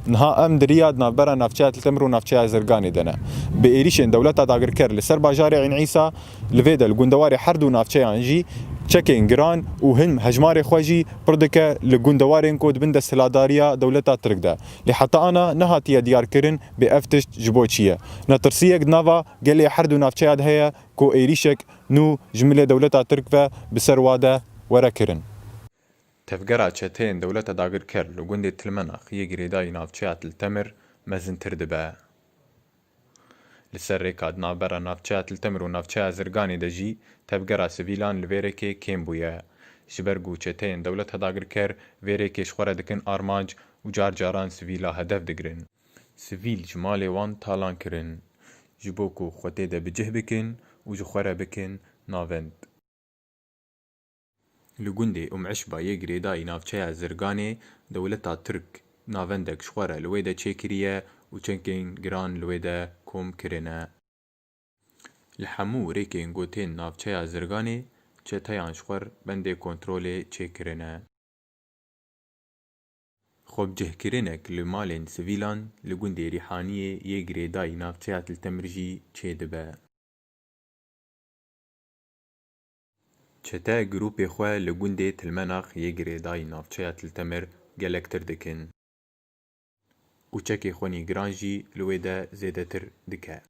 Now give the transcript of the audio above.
نها ام درياد نافبرا نافچه تلتمر و نافچه زرگانی دنه به ایریشن دولت داگر کر لسر باجار عین عیسی لویدل گوندواری حردو نافچه انجی چکین گران و هم هجمار خوجی پردکه لگوندوارین کود بند سلاداریا دولت ترک ده لحتى انا نهاتيه ديار كرن بافتش جبوتشيه نترسيك نافا قال لي حردو نافچه هيا كو ايريشك نو جمله دولت ترك بسرواده ورا كرن تفقرا چتين دولت داگر كر لگوند تلمناخ يگريداي نافچه التمر مزن تردبه لسر ريكاد نابرا نافچه التمر و نافچه زرگاني دجي تفقرا سويلان لويركي كيم بويا جبرگو چتين دولت داگر كر ويركي شخوره دكن آرماج و جار جاران سويلا هدف دگرن سويل جمالي وان تالان کرن جبوكو خوته ده بجه بكن و جخوره بكن ناوند لگوندی عشبا یگری دای نافچه زرگانی دولتا ترک ناوندک شخوره لویده چه کریه و چنکین گران لویده کوم کرنه لحمو ریکین گوتین نافچه زرگانی چه تایان شخور بنده کنترول چه کرنه خوب جه کرنک لمالین سویلان لگوندی ریحانیه یگری دای نافچه تلتمرجی چه دبه چته گروپی خواه لگونده تلمناخ یگری دای نافچه تلتمر گلکتر دکن و چکی خونی گرانجی لویده زیده تر دکه